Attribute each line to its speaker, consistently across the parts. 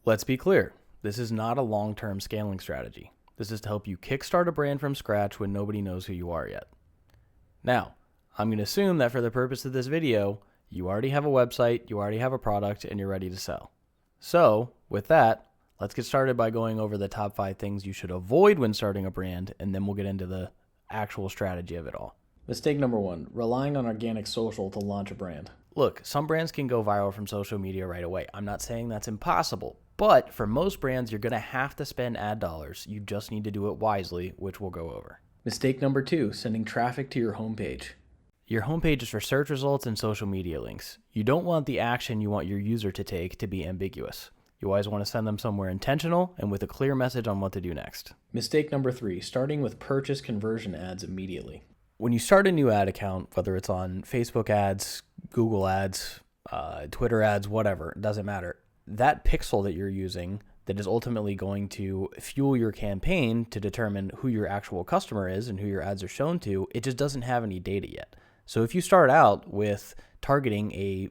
Speaker 1: Let's be clear. This is not a long-term scaling strategy. This is to help you kickstart a brand from scratch when nobody knows who you are yet. Now, I'm going to assume that for the purpose of this video, you already have a website, you already have a product, and you're ready to sell. So, with that, let's get started by going over the top 5 things you should avoid when starting a brand, and then we'll get into the actual strategy of it all.
Speaker 2: Mistake number 1, relying on organic social to launch a brand.
Speaker 1: Look, some brands can go viral from social media right away. I'm not saying that's impossible, but for most brands, you're going to have to spend ad dollars. You just need to do it wisely, which we'll go over.
Speaker 2: Mistake number 2, sending traffic to your homepage.
Speaker 1: Your homepage is for search results and social media links. You don't want the action you want your user to take to be ambiguous. You always want to send them somewhere intentional and with a clear message on what to do next.
Speaker 2: Mistake number 3, starting with purchase conversion ads immediately.
Speaker 1: When you start a new ad account, whether it's on Facebook ads, Google ads, Twitter ads, whatever, it doesn't matter. That pixel that you're using that is ultimately going to fuel your campaign to determine who your actual customer is and who your ads are shown to, it just doesn't have any data yet. So if you start out with targeting a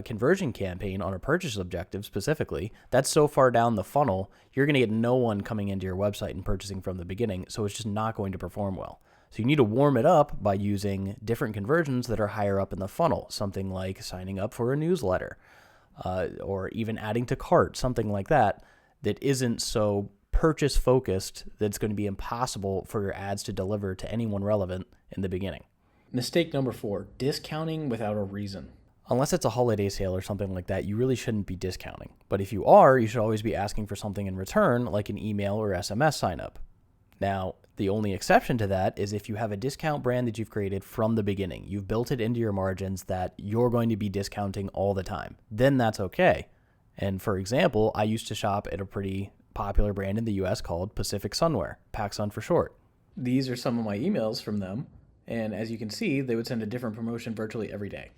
Speaker 1: conversion campaign on a purchase objective specifically, that's so far down the funnel, you're going to get no one coming into your website and purchasing from the beginning, so it's just not going to perform well. So you need to warm it up by using different conversions that are higher up in the funnel, something like signing up for a newsletter, or even adding to cart, something like that, that isn't so purchase focused that it's going to be impossible for your ads to deliver to anyone relevant in the beginning.
Speaker 2: Mistake number 4, discounting without a reason.
Speaker 1: Unless it's a holiday sale or something like that, you really shouldn't be discounting. But if you are, you should always be asking for something in return, like an email or SMS sign up. Now, the only exception to that is if you have a discount brand that you've created from the beginning. You've built it into your margins that you're going to be discounting all the time. Then that's okay. And for example, I used to shop at a pretty popular brand in the US called Pacific Sunwear, PacSun for short.
Speaker 2: These are some of my emails from them, and as you can see, they would send a different promotion virtually every day.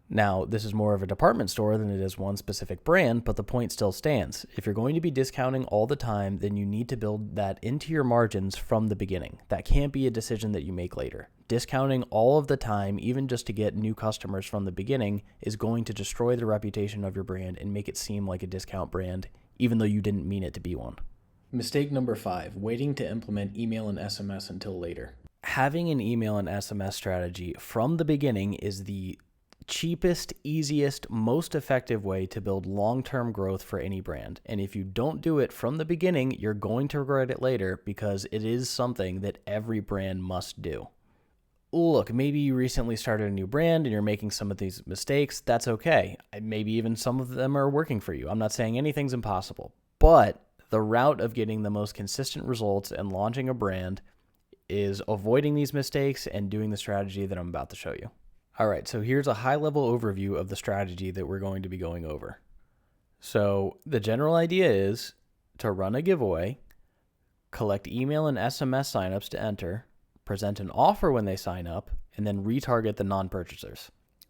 Speaker 1: Now, this is more of a department store than it is one specific brand, but the point still stands. If you're going to be discounting all the time, then you need to build that into your margins from the beginning. That can't be a decision that you make later. Discounting all of the time, even just to get new customers from the beginning, is going to destroy the reputation of your brand and make it seem like a discount brand, even though you didn't mean it to be one.
Speaker 2: Mistake number 5, waiting to implement email and SMS until later.
Speaker 1: Having an email and SMS strategy from the beginning is the cheapest, easiest, most effective way to build long-term growth for any brand. And if you don't do it from the beginning, you're going to regret it later because it is something that every brand must do. Look, maybe you recently started a new brand and you're making some of these mistakes. That's okay. Maybe even some of them are working for you. I'm not saying anything's impossible, but the route of getting the most consistent results and launching a brand is avoiding these mistakes and doing the strategy that I'm about to show you. All right, so here's a high-level overview of the strategy that we're going to be going over. So the general idea is to run a giveaway, collect email and SMS signups to enter, present an offer when they sign up, and then retarget the non-purchasers.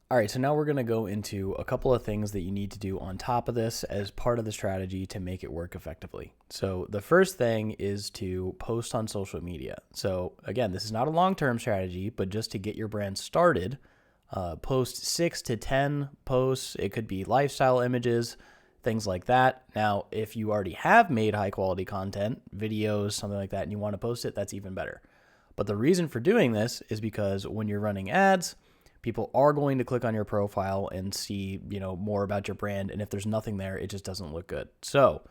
Speaker 1: All right, so now we're going to go into a couple of things that you need to do on top of this as part of the strategy to make it work effectively. So the first thing is to post on social media. So again, this is not a long-term strategy, but just to get your brand started, post 6 to 10 posts. It could be lifestyle images, things like that. Now, if you already have made high quality content, videos, something like that, and you want to post it, that's even better. But the reason for doing this is because when you're running ads, people are going to click on your profile and see, more about your brand. And if there's nothing there, it just doesn't look good. So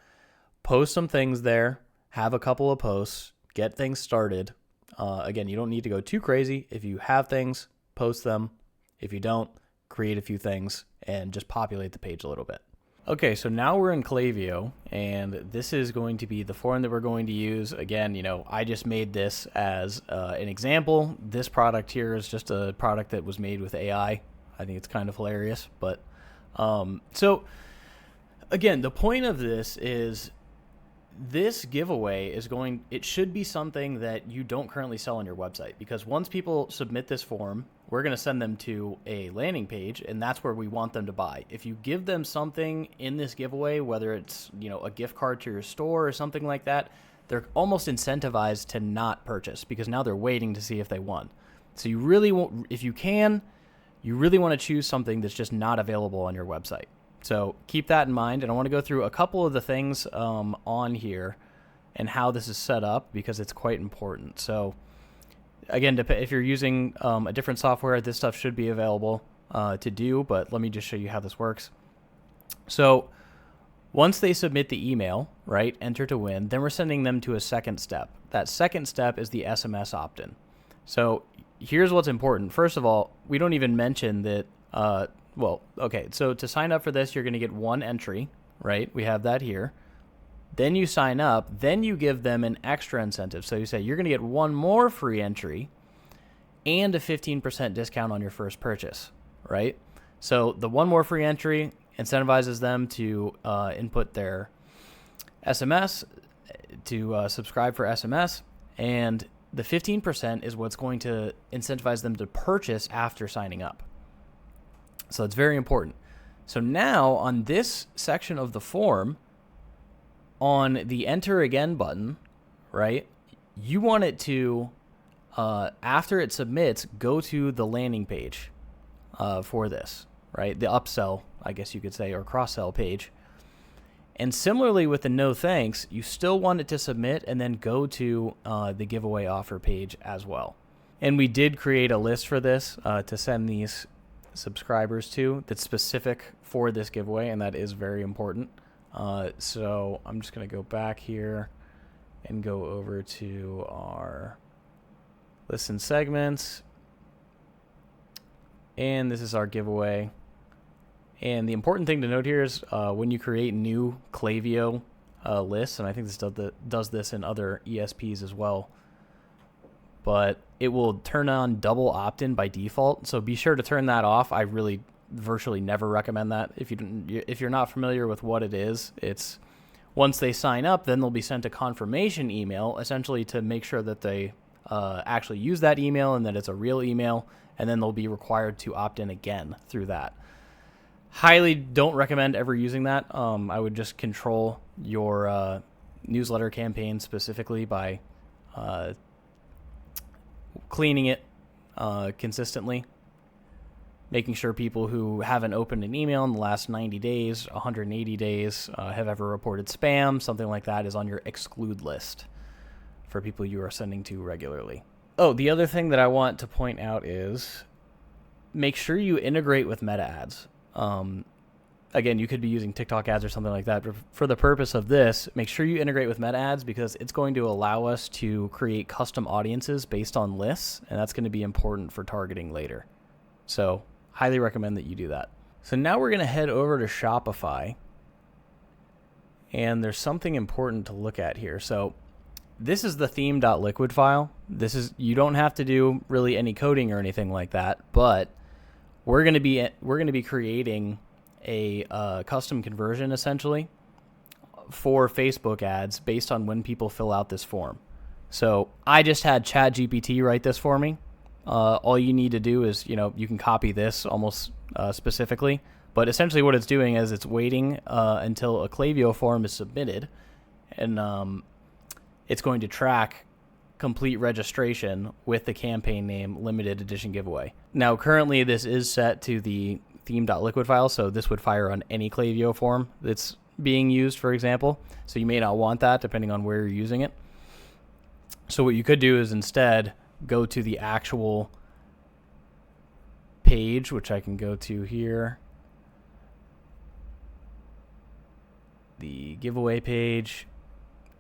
Speaker 1: post some things there, have a couple of posts, get things started. Again, you don't need to go too crazy. If you have things, post them. If you don't, create a few things and just populate the page a little bit. Okay, so now we're in Klaviyo, and this is going to be the form that we're going to use. Again, I just made this as an example. This product here is just a product that was made with AI. I think it's kind of hilarious. But so again, the point of this is this giveaway it should be something that you don't currently sell on your website, because once people submit this form, we're going to send them to a landing page, and that's where we want them to buy. If you give them something in this giveaway, whether it's, a gift card to your store or something like that, they're almost incentivized to not purchase because now they're waiting to see if they won. So you really want, if you can, you really want to choose something that's just not available on your website. So keep that in mind. And I want to go through a couple of the things on here and how this is set up because it's quite important. So again, if you're using a different software, this stuff should be available to do, but let me just show you how this works. So once they submit the email, right, enter to win, then we're sending them to a second step. That second step is the SMS opt-in. So here's what's important. First of all, we don't even mention that, so to sign up for this, you're going to get one entry, right? We have that here. Then you sign up, then you give them an extra incentive. So you say you're going to get one more free entry and a 15% discount on your first purchase, right? So the one more free entry incentivizes them to input their SMS, to subscribe for SMS, and the 15% is what's going to incentivize them to purchase after signing up. So it's very important. So now on this section of the form, on the enter again button, right, you want it to, after it submits, go to the landing page for this, right? The upsell, I guess you could say, or cross-sell page. And similarly with the no thanks, you still want it to submit and then go to the giveaway offer page as well. And we did create a list for this to send these subscribers to that's specific for this giveaway, and that is very important. So I'm just going to go back here and go over to our listen segments. And this is our giveaway. And the important thing to note here is when you create new Klaviyo lists, and I think this does this in other ESPs as well, but it will turn on double opt-in by default. So be sure to turn that off. I really virtually never recommend that. If you're not familiar with what it is, it's once they sign up, then they'll be sent a confirmation email, essentially to make sure that they actually use that email and that it's a real email, and then they'll be required to opt in again through that. Highly don't recommend ever using that. I would just control your newsletter campaign specifically by cleaning it consistently, making sure people who haven't opened an email in the last 90 days, 180 days, have ever reported spam, something like that, is on your exclude list for people you are sending to regularly. Oh, the other thing that I want to point out is make sure you integrate with Meta ads. Again, you could be using TikTok ads or something like that, but for the purpose of this, make sure you integrate with Meta ads because it's going to allow us to create custom audiences based on lists, and that's going to be important for targeting later. So highly recommend that you do that. So now we're going to head over to Shopify, and there's something important to look at here. So this is the theme.liquid file. You don't have to do really any coding or anything like that, but we're going to be creating a custom conversion essentially for Facebook ads based on when people fill out this form. So I just had ChatGPT write this for me. All you need to do is, you can copy this almost specifically, but essentially what it's doing is it's waiting until a Klaviyo form is submitted, and it's going to track complete registration with the campaign name limited edition giveaway. Now, currently this is set to the theme.liquid file, so this would fire on any Klaviyo form that's being used, for example. So you may not want that depending on where you're using it. So what you could do is instead go to the actual page, which I can go to here. The giveaway page.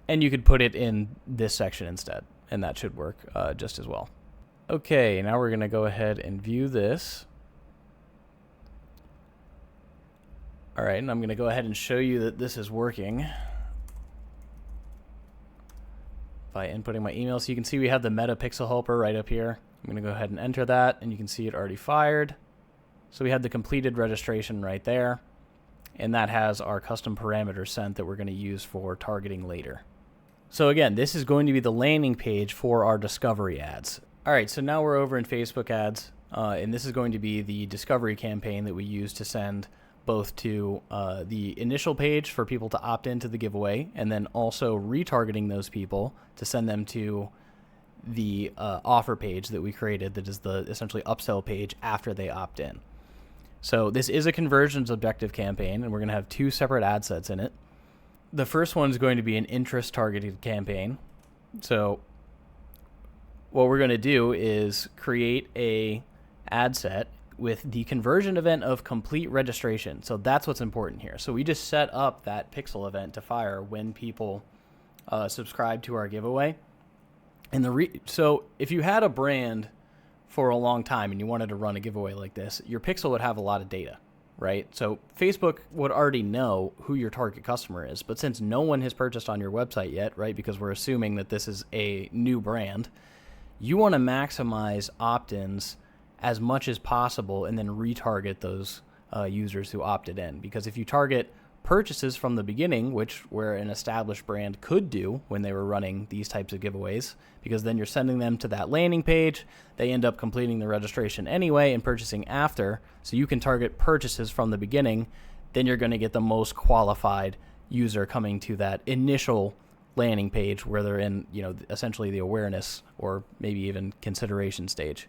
Speaker 1: And you could put it in this section instead, and that should work just as well. Okay, now we're going to go ahead and view this. All right, and I'm going to go ahead and show you that this is working by inputting my email. So you can see we have the Meta Pixel Helper right up here. I'm going to go ahead and enter that, and you can see it already fired. So we have the completed registration right there, and that has our custom parameters sent that we're going to use for targeting later. So again, this is going to be the landing page for our discovery ads. All right, so now we're over in Facebook ads, and this is going to be the discovery campaign that we use to send both to the initial page for people to opt into the giveaway, and then also retargeting those people to send them to the offer page that we created that is the essentially upsell page after they opt in. So this is a conversions objective campaign, and we're going to have 2 separate ad sets in it. The first one is going to be an interest targeted campaign. So what we're going to do is create a ad set with the conversion event of complete registration. So that's what's important here. So we just set up that pixel event to fire when people subscribe to our giveaway. And so if you had a brand for a long time and you wanted to run a giveaway like this, your pixel would have a lot of data, right? So Facebook would already know who your target customer is. But since no one has purchased on your website yet, right, because we're assuming that this is a new brand, you want to maximize opt-ins as much as possible and then retarget those users who opted in. Because if you target purchases from the beginning, which where an established brand could do when they were running these types of giveaways, because then you're sending them to that landing page, they end up completing the registration anyway and purchasing after, so you can target purchases from the beginning, then you're going to get the most qualified user coming to that initial landing page where they're in, essentially the awareness or maybe even consideration stage,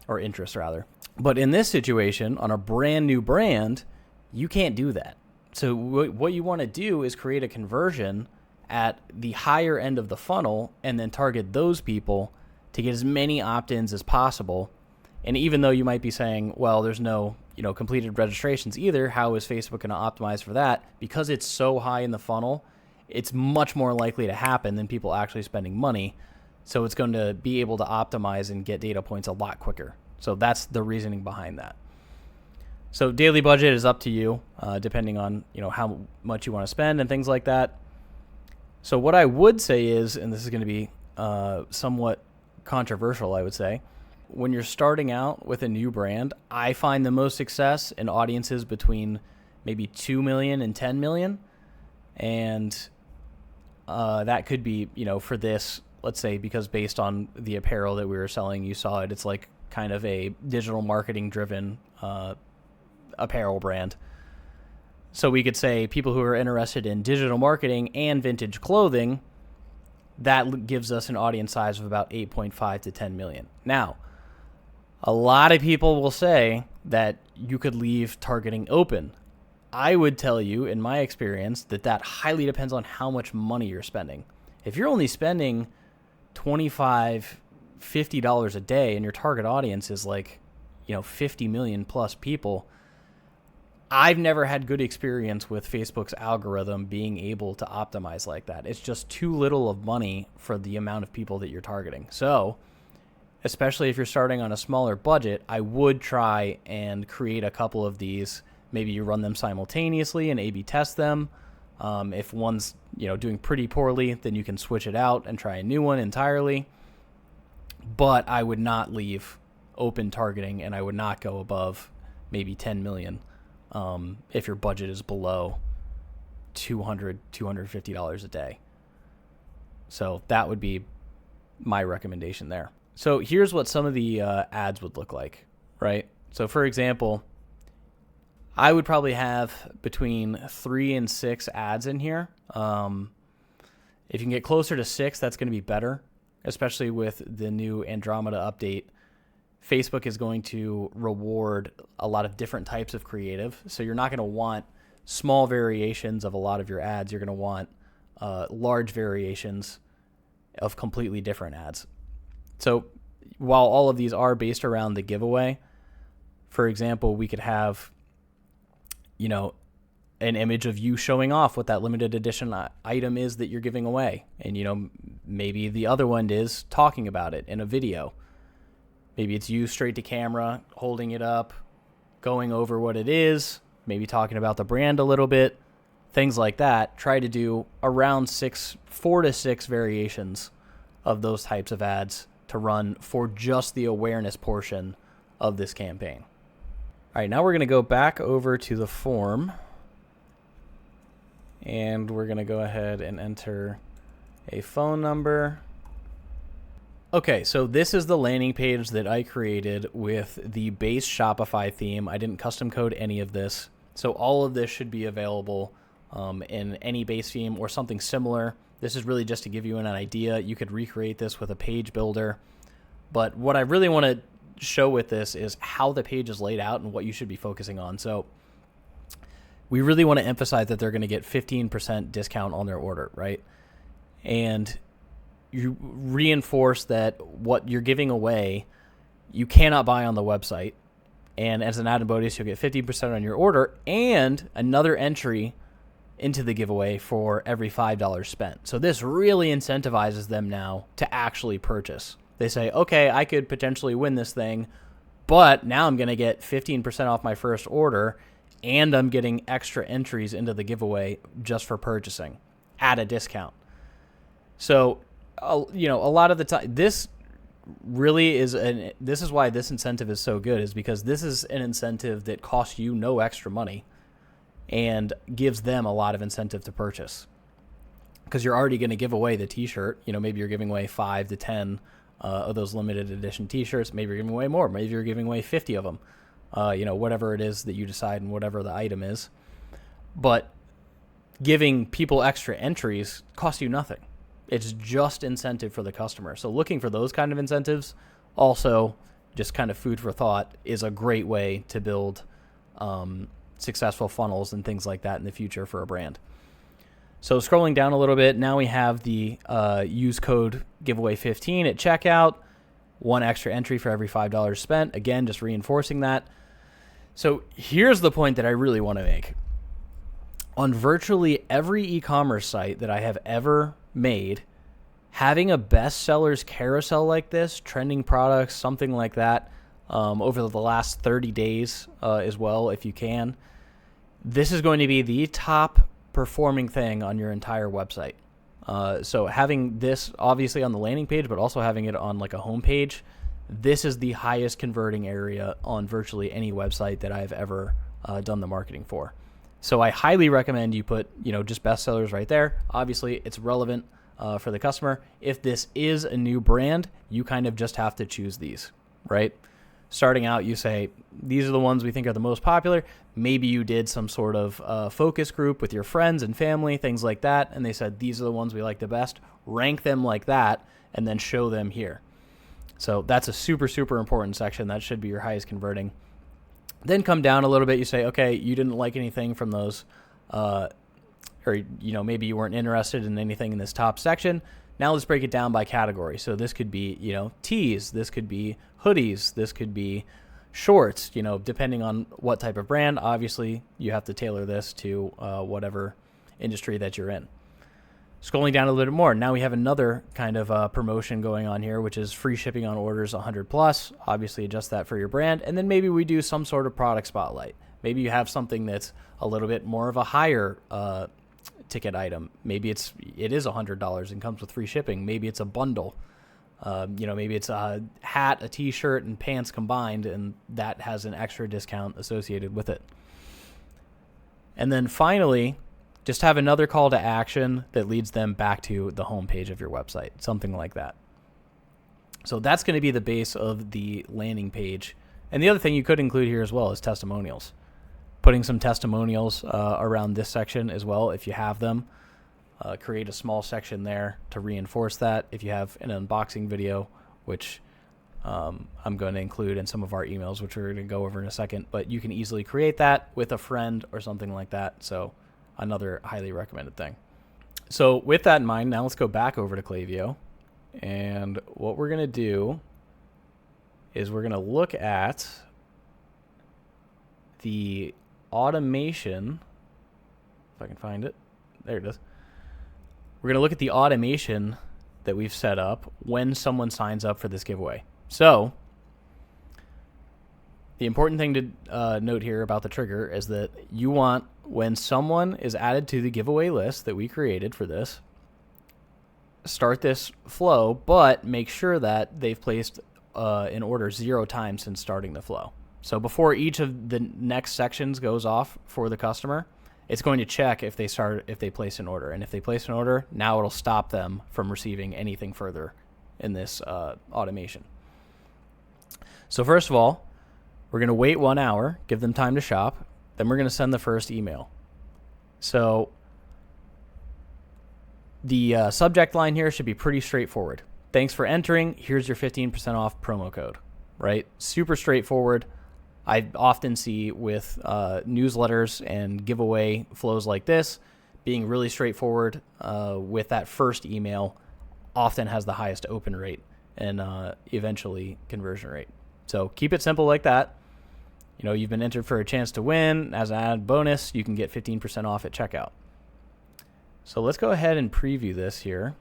Speaker 1: or interest rather. But in this situation, on a brand new brand, you can't do that. So what you want to do is create a conversion at the higher end of the funnel and then target those people to get as many opt-ins as possible. And even though you might be saying, well, there's no, completed registrations either, how is Facebook going to optimize for that? Because it's so high in the funnel, it's much more likely to happen than people actually spending money. So it's going to be able to optimize and get data points a lot quicker. So that's the reasoning behind that. So daily budget is up to you, depending on how much you want to spend and things like that. So what I would say is, and this is going to be somewhat controversial, I would say, when you're starting out with a new brand, I find the most success in audiences between maybe 2 million and 10 million. And that could be, for this, let's say, because based on the apparel that we were selling, you saw it, it's like kind of a digital marketing driven apparel brand. So we could say people who are interested in digital marketing and vintage clothing, that gives us an audience size of about 8.5 to 10 million. Now, a lot of people will say that you could leave targeting open. I would tell you, in my experience, that highly depends on how much money you're spending. If you're only spending $25, $50 a day and your target audience is like, 50 million plus people, I've never had good experience with Facebook's algorithm being able to optimize like that. It's just too little of money for the amount of people that you're targeting. So, especially if you're starting on a smaller budget, I would try and create a couple of these. Maybe you run them simultaneously and A/B test them. If one's doing pretty poorly, then you can switch it out and try a new one entirely. But I would not leave open targeting, and I would not go above maybe 10 million. If your budget is below $200, $250 a day. So that would be my recommendation there. So here's what some of the ads would look like, right? So for example, I would probably have between 3 and 6 ads in here. If you can get closer to 6, that's going to be better, especially with the new Andromeda update. Facebook is going to reward a lot of different types of creative. So you're not going to want small variations of a lot of your ads. You're going to want large variations of completely different ads. So while all of these are based around the giveaway, for example, we could have, an image of you showing off what that limited edition item is that you're giving away. And, maybe the other one is talking about it in a video. Maybe it's you straight to camera, holding it up, going over what it is, maybe talking about the brand a little bit, things like that. Try to do around 4 to 6 variations of those types of ads to run for just the awareness portion of this campaign. All right, now we're going to go back over to the form, and we're going to go ahead and enter a phone number. Okay, so this is the landing page that I created with the base Shopify theme. I didn't custom code any of this. So all of this should be available in any base theme or something similar. This is really just to give you an idea. You could recreate this with a page builder. But what I really want to show with this is how the page is laid out and what you should be focusing on. So we really want to emphasize that they're going to get 15% discount on their order, right? And you reinforce that what you're giving away, you cannot buy on the website. And as an added bonus, you'll get 15% on your order and another entry into the giveaway for every $5 spent. So this really incentivizes them now to actually purchase. They say, okay, I could potentially win this thing, but now I'm going to get 15% off my first order, and I'm getting extra entries into the giveaway just for purchasing at a discount. So, a lot of the time, this really is this is why this incentive is so good, is because this is an incentive that costs you no extra money and gives them a lot of incentive to purchase, because you're already going to give away the t-shirt. Maybe you're giving away 5 to 10 of those limited edition t-shirts. Maybe you're giving away more. Maybe you're giving away 50 of them, whatever it is that you decide and whatever the item is. But giving people extra entries costs you nothing. It's just incentive for the customer. So looking for those kind of incentives, also just kind of food for thought, is a great way to build successful funnels and things like that in the future for a brand. So scrolling down a little bit, now we have the use code giveaway 15 at checkout, 1 extra entry for every $5 spent. Again, just reinforcing that. So here's the point that I really want to make. On virtually every e-commerce site that I have ever made, having a bestsellers carousel like this, trending products, something like that, over the last 30 days as well, if you can, this is going to be the top performing thing on your entire website. So having this obviously on the landing page, but also having it on like a home page, this is the highest converting area on virtually any website that I've ever done the marketing for. So I highly recommend you put, just bestsellers right there. Obviously, it's relevant for the customer. If this is a new brand, you kind of just have to choose these, right? Starting out, you say, these are the ones we think are the most popular. Maybe you did some sort of focus group with your friends and family, things like that, and they said, these are the ones we like the best. Rank them like that, and then show them here. So that's a super, super important section. That should be your highest converting. Then come down a little bit. You say, okay, you didn't like anything from those, or maybe you weren't interested in anything in this top section. Now let's break it down by category. So this could be, tees. This could be hoodies. This could be shorts. Depending on what type of brand. Obviously, you have to tailor this to whatever industry that you're in. Scrolling down a little bit more, now we have another kind of promotion going on here, which is free shipping on orders 100 plus. Obviously, adjust that for your brand. And then maybe we do some sort of product spotlight. Maybe you have something that's a little bit more of a higher ticket item. Maybe it is $100 and comes with free shipping. Maybe it's a bundle. Maybe it's a hat, a t-shirt, and pants combined, and that has an extra discount associated with it. And then finally, just have another call to action that leads them back to the home page of your website, something like that. So that's going to be the base of the landing page. And the other thing you could include here as well is testimonials. Putting some testimonials around this section as well, if you have them. Create a small section there to reinforce that. If you have an unboxing video, which I'm going to include in some of our emails, which we're going to go over in a second, but you can easily create that with a friend or something like that. So another highly recommended thing. So with that in mind, now let's go back over to Klaviyo. And what we're going to do is we're going to look at the automation. If I can find it. There it is. We're going to look at the automation that we've set up when someone signs up for this giveaway. So the important thing to note here about the trigger is that you want, when someone is added to the giveaway list that we created for this, start this flow, but make sure that they've placed an order 0 times since starting the flow. So before each of the next sections goes off for the customer, it's going to check if they place an order. And if they place an order, now it'll stop them from receiving anything further in this automation. So first of all, we're going to wait 1 hour, give them time to shop. Then we're going to send the first email. So the subject line here should be pretty straightforward. Thanks for entering. Here's your 15% off promo code. right? Super straightforward. I often see with newsletters and giveaway flows like this, being really straightforward with that first email often has the highest open rate and eventually conversion rate. So keep it simple like that. You know, you've been entered for a chance to win. As an added bonus, you can get 15% off at checkout. So let's go ahead and preview this here.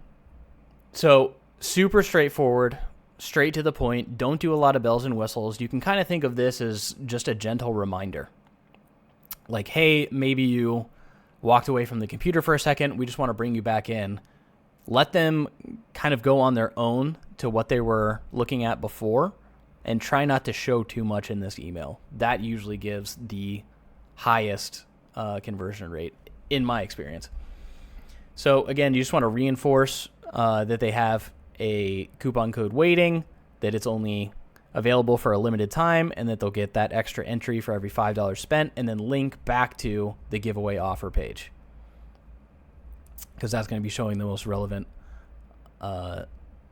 Speaker 1: So super straightforward, straight to the point. Don't do a lot of bells and whistles. You can kind of think of this as just a gentle reminder. Like, hey, maybe you walked away from the computer for a second. We just want to bring you back in. Let them kind of go on their own to what they were looking at before, and try not to show too much in this email. That usually gives the highest conversion rate in my experience. So again, you just want to reinforce that they have a coupon code waiting, that it's only available for a limited time, and that they'll get that extra entry for every $5 spent, and then link back to the giveaway offer page, because that's going to be showing the most relevant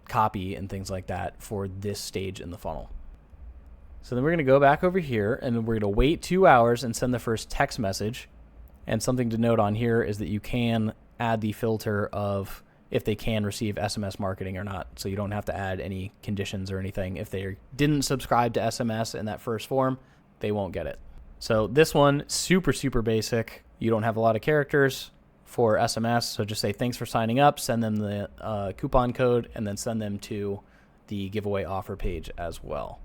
Speaker 1: copy and things like that for this stage in the funnel. So then we're going to go back over here, and we're going to wait 2 hours and send the first text message. And something to note on here is that you can add the filter of if they can receive SMS marketing or not. So you don't have to add any conditions or anything. If they didn't subscribe to SMS in that first form, they won't get it. So this one, super, super basic. You don't have a lot of characters for SMS. So just say, thanks for signing up, send them the coupon code, and then send them to the giveaway offer page as well.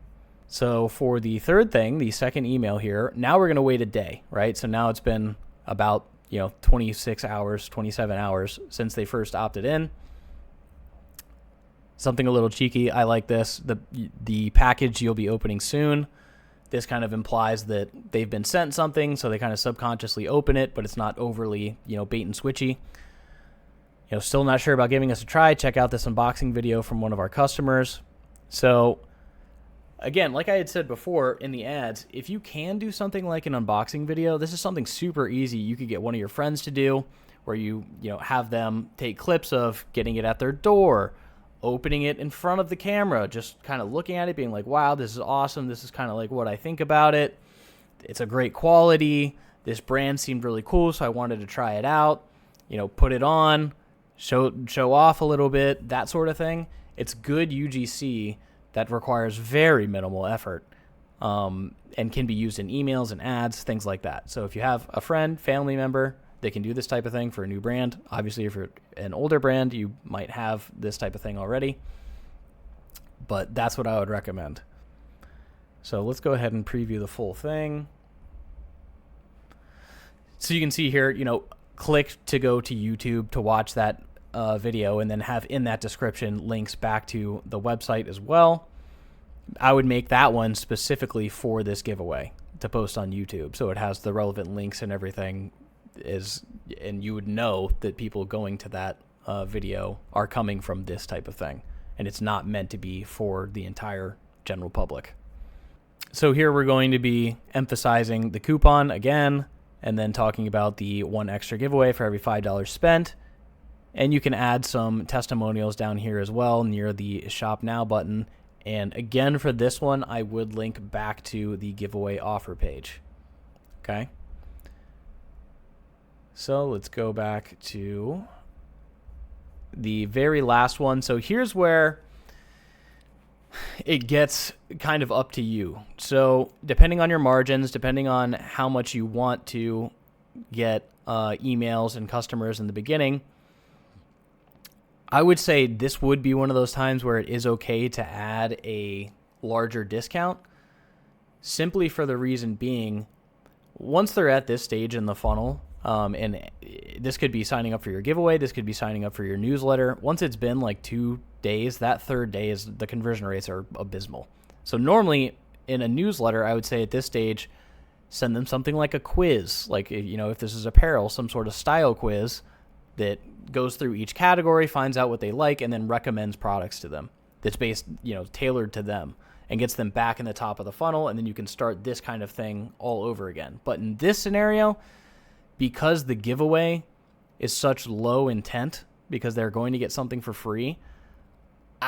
Speaker 1: So for the third thing, the second email here, now we're going to wait a day, right? So now it's been about 26 hours, 27 hours since they first opted in. Something a little cheeky. I like this. The package you'll be opening soon. This kind of implies that they've been sent something, so they kind of subconsciously open it, but it's not overly, bait and switchy. Still not sure about giving us a try. Check out this unboxing video from one of our customers. So again, like I had said before in the ads, if you can do something like an unboxing video, this is something super easy you could get one of your friends to do, where you have them take clips of getting it at their door, opening it in front of the camera, just kind of looking at it, being like, wow, this is awesome. This is kind of like what I think about it. It's a great quality. This brand seemed really cool, so I wanted to try it out. Put it on, show off a little bit, that sort of thing. It's good UGC that requires very minimal effort and can be used in emails and ads, things like that. So if you have a friend, family member that can do this type of thing for a new brand, obviously if you're an older brand, you might have this type of thing already, but that's what I would recommend. So let's go ahead and preview the full thing. So you can see here, click to go to YouTube to watch that video, and then have in that description links back to the website as well. I would make that one specifically for this giveaway to post on YouTube, so it has the relevant links and everything, and you would know that people going to that video are coming from this type of thing, and it's not meant to be for the entire general public. So here we're going to be emphasizing the coupon again, and then talking about the one extra giveaway for every $5 spent. And you can add some testimonials down here as well near the Shop Now button. And again, for this one, I would link back to the giveaway offer page. Okay. So let's go back to the very last one. So here's where it gets kind of up to you. So depending on your margins, depending on how much you want to get emails and customers in the beginning, I would say this would be one of those times where it is okay to add a larger discount, simply for the reason being, once they're at this stage in the funnel, and this could be signing up for your giveaway, this could be signing up for your newsletter. Once it's been like 2 days, that third day the conversion rates are abysmal. So normally in a newsletter, I would say at this stage, send them something like a quiz, like, if this is apparel, some sort of style quiz that goes through each category, finds out what they like, and then recommends products to them that's based, tailored to them, and gets them back in the top of the funnel. And then you can start this kind of thing all over again. But in this scenario, because the giveaway is such low intent, because they're going to get something for free,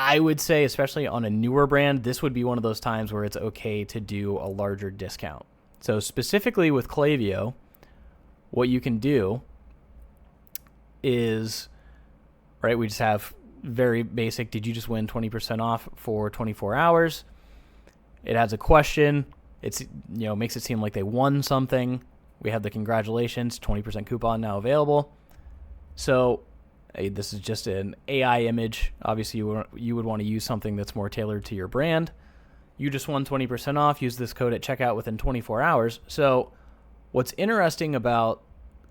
Speaker 1: I would say, especially on a newer brand, this would be one of those times where it's okay to do a larger discount. So specifically with Klaviyo, what you can do is, right, we just have very basic, did you just win 20% off for 24 hours? It has a question. It's, makes it seem like they won something. We have the congratulations, 20% coupon now available. So this is just an AI image. Obviously, you would want to use something that's more tailored to your brand. You just won 20% off. Use this code at checkout within 24 hours. So what's interesting about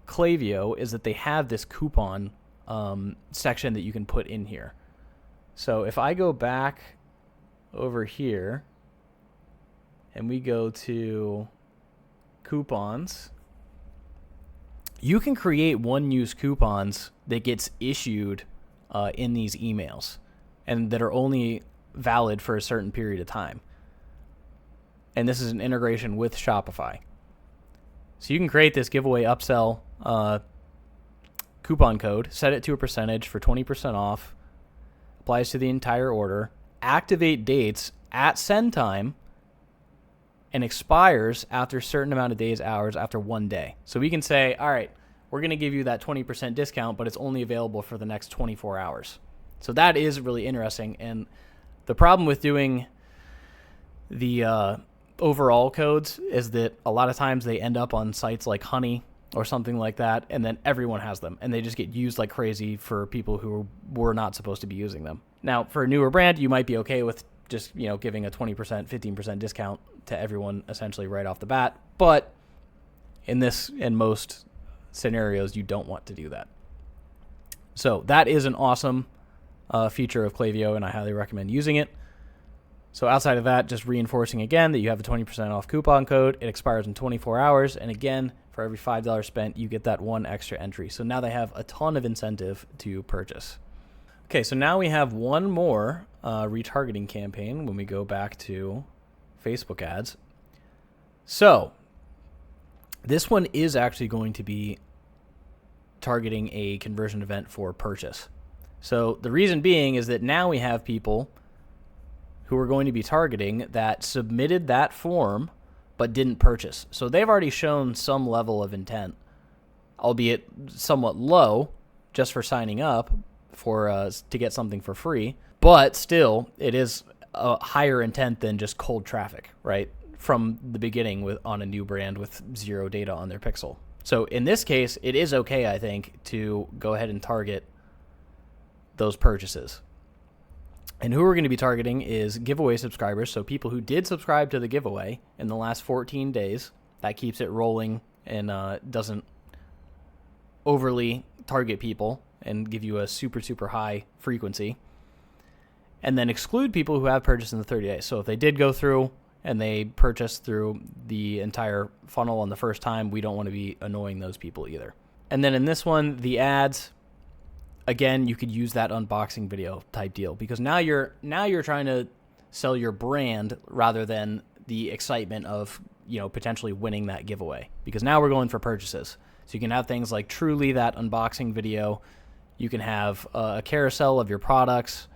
Speaker 1: Klaviyo is that they have this coupon section that you can put in here. So if I go back over here and we go to coupons, you can create one-use coupons that gets issued in these emails and that are only valid for a certain period of time. And this is an integration with Shopify. So you can create this giveaway upsell coupon code, set it to a percentage for 20% off, applies to the entire order, activate dates at send time, and expires after a certain amount of days, hours, after 1 day. So we can say, all right, we're going to give you that 20% discount, but it's only available for the next 24 hours. So that is really interesting. And the problem with doing the overall codes is that a lot of times they end up on sites like Honey or something like that, and then everyone has them, and they just get used like crazy for people who were not supposed to be using them. Now, for a newer brand, you might be okay with just, giving a 20%, 15% discount to everyone essentially right off the bat. But in most scenarios, you don't want to do that. So that is an awesome feature of Klaviyo, and I highly recommend using it. So outside of that, just reinforcing again that you have a 20% off coupon code. It expires in 24 hours. And again, for every $5 spent, you get that one extra entry. So now they have a ton of incentive to purchase. Okay, so now we have one more retargeting campaign when we go back to Facebook ads. So this one is actually going to be targeting a conversion event for purchase. So the reason being is that now we have people who are going to be targeting that submitted that form but didn't purchase. So they've already shown some level of intent, albeit somewhat low, just for signing up to get something for free. But still, it is a higher intent than just cold traffic, right? From the beginning on a new brand with zero data on their pixel. So in this case, it is okay, I think, to go ahead and target those purchases. And who we're going to be targeting is giveaway subscribers, so people who did subscribe to the giveaway in the last 14 days. That keeps it rolling and doesn't overly target people and give you a super, super high frequency. And then exclude people who have purchased in the 30 days. So if they did go through and they purchased through the entire funnel on the first time, we don't want to be annoying those people either. And then in this one, the ads, again, you could use that unboxing video type deal because now you're trying to sell your brand rather than the excitement of, potentially winning that giveaway, because now we're going for purchases. So you can have things like Truly, that unboxing video. You can have a carousel of your products,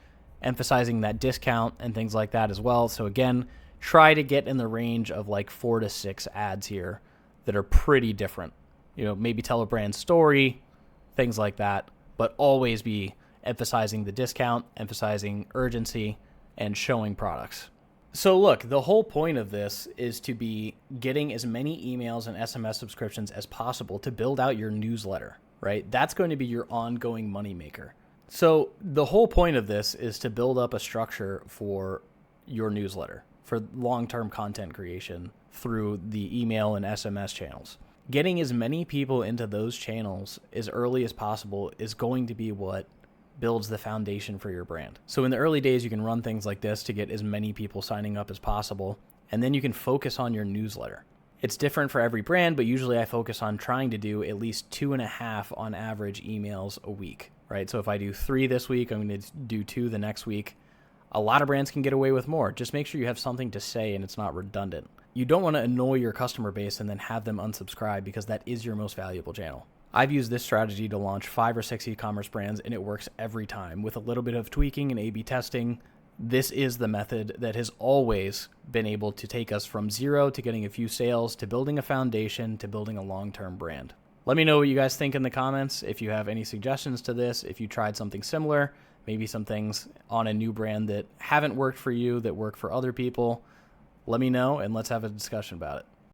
Speaker 1: emphasizing that discount and things like that as well. So again, try to get in the range of like 4 to 6 ads here that are pretty different. Maybe tell a brand story, things like that, but always be emphasizing the discount, emphasizing urgency, and showing products. So look, the whole point of this is to be getting as many emails and SMS subscriptions as possible to build out your newsletter, right? That's going to be your ongoing moneymaker. So the whole point of this is to build up a structure for your newsletter, for long-term content creation through the email and SMS channels. Getting as many people into those channels as early as possible is going to be what builds the foundation for your brand. So in the early days, you can run things like this to get as many people signing up as possible, and then you can focus on your newsletter. It's different for every brand, but usually I focus on trying to do at least 2.5 on average emails a week, right? So if I do 3 this week, I'm going to do 2 the next week. A lot of brands can get away with more. Just make sure you have something to say and it's not redundant. You don't want to annoy your customer base and then have them unsubscribe, because that is your most valuable channel. I've used this strategy to launch 5 or 6 e-commerce brands, and it works every time. With a little bit of tweaking and A/B testing, this is the method that has always been able to take us from zero to getting a few sales, to building a foundation, to building a long-term brand. Let me know what you guys think in the comments. If you have any suggestions to this, if you tried something similar, maybe some things on a new brand that haven't worked for you that work for other people, let me know and let's have a discussion about it.